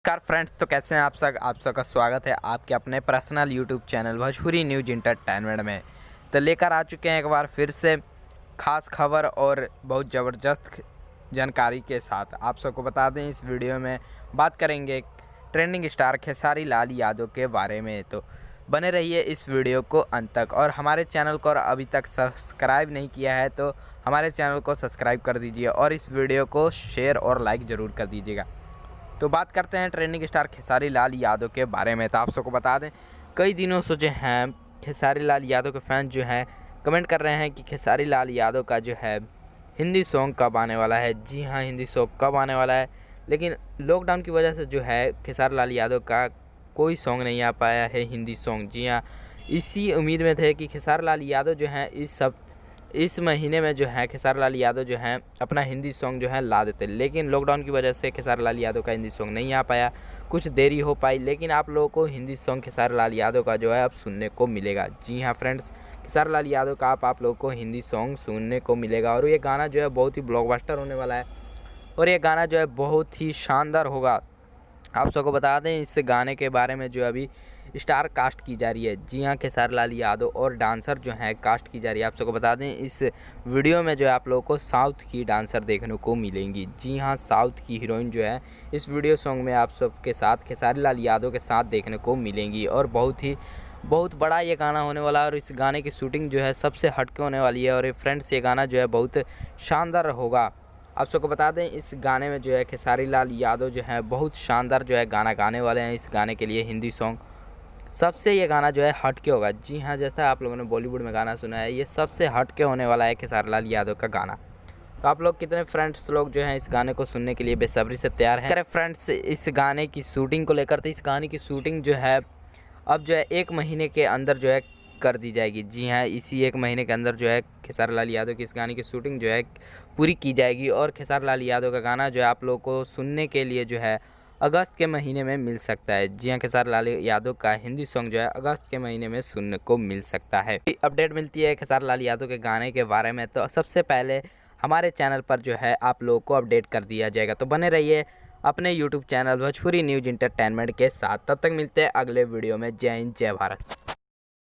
Car friends, तो कैसे हैं आप सबका स्वागत है आपके अपने personal YouTube channel Bhojpuri news entertainment में। तो लेकर आ चुके हैं एक बार फिर से खास खबर और बहुत ज़बरदस्त जानकारी के साथ। आप सबको बता दें, इस वीडियो में बात करेंगे ट्रेंडिंग स्टार खेसारी लाल यादव के बारे में। तो बने रहिए इस वीडियो को अंत तक, और हमारे चैनल को अभी तक सब्सक्राइब नहीं किया है तो हमारे चैनल को सब्सक्राइब कर दीजिए और इस वीडियो को शेयर और लाइक ज़रूर कर दीजिएगा। तो बात करते हैं ट्रेंडिंग स्टार खेसारी लाल यादव के बारे में। तो आप सबको बता दें, कई दिनों से जो हैं खेसारी लाल यादव के फैन जो हैं कमेंट कर रहे हैं कि खेसारी लाल यादव का जो है हिंदी सॉन्ग कब आने वाला है। जी हाँ, हिंदी सॉन्ग कब आने वाला है, लेकिन लॉकडाउन की वजह से जो है खेसारी लाल यादव का कोई सॉन्ग नहीं आ पाया है हिंदी सॉन्ग। जी हाँ, इसी उम्मीद में थे कि खेसारी लाल यादव जो हैं इस महीने में जो है खेसारी लाल यादव जो हैं अपना हिंदी सॉन्ग जो है ला देते, लेकिन लॉकडाउन की वजह से खेसारी लाल यादव का हिंदी सॉन्ग नहीं आ पाया, कुछ देरी हो पाई। लेकिन आप लोगों को हिंदी सॉन्ग खेसारी लाल यादव का जो है अब सुनने को मिलेगा। जी हाँ फ्रेंड्स, खेसारी लाल यादव का आप लोगों को हिंदी सॉन्ग सुनने को मिलेगा और ये गाना जो है बहुत ही ब्लॉकबस्टर होने वाला है और ये गाना जो है बहुत ही शानदार होगा। आप सबको बता दें, इस गाने के बारे में जो अभी स्टार कास्ट की जा रही है। जी हाँ, खेसारी लाल यादव और डांसर जो हैं कास्ट की जा रही है। आप सबको बता दें, इस वीडियो में जो है आप लोगों को साउथ की डांसर देखने को मिलेंगी। जी हाँ, साउथ की हीरोइन जो है इस वीडियो सॉन्ग में आप सबके साथ खेसारी लाल यादव के साथ देखने को मिलेंगी और बहुत बड़ा ये गाना होने वाला है और इस गाने की शूटिंग जो है सबसे हटके होने वाली है। और फ्रेंड्स, ये गाना जो है बहुत शानदार होगा। आप सबको बता दें, इस गाने में जो है खेसारी लाल यादव जो है बहुत शानदार जो है गाना गाने वाले हैं। इस गाने के लिए हिंदी सॉन्ग सबसे ये गाना जो है हटके होगा। जी हाँ, जैसा आप लोगों ने बॉलीवुड में गाना सुना है, ये सबसे हटके होने वाला है खेसारी लाल यादव का गाना। तो आप लोग कितने फ्रेंड्स लोग जो हैं इस गाने को सुनने के लिए बेसब्री से तैयार हैं? अरे फ्रेंड्स, इस गाने की शूटिंग को लेकर, तो इस गाने की शूटिंग जो है अब जो है 1 महीने के अंदर जो है कर दी जाएगी। जी हाँ, इसी 1 महीने के अंदर जो है खेसारी लाल यादव की इस गाने की शूटिंग जो है पूरी की जाएगी और खेसारी लाल यादव का गाना जो है आप लोगों को सुनने के लिए जो है अगस्त के महीने में मिल सकता है। जी हाँ, खेसारी लाल यादव का हिंदी सॉन्ग जो है अगस्त के महीने में सुनने को मिल सकता है। अपडेट मिलती है खेसारी लाल यादव के गाने के बारे में तो सबसे पहले हमारे चैनल पर जो है आप लोगों को अपडेट कर दिया जाएगा। तो बने रहिए अपने YouTube channel Bhojpuri news entertainment के साथ। तब तक मिलते हैं अगले वीडियो में। जय हिंद, जय भारत।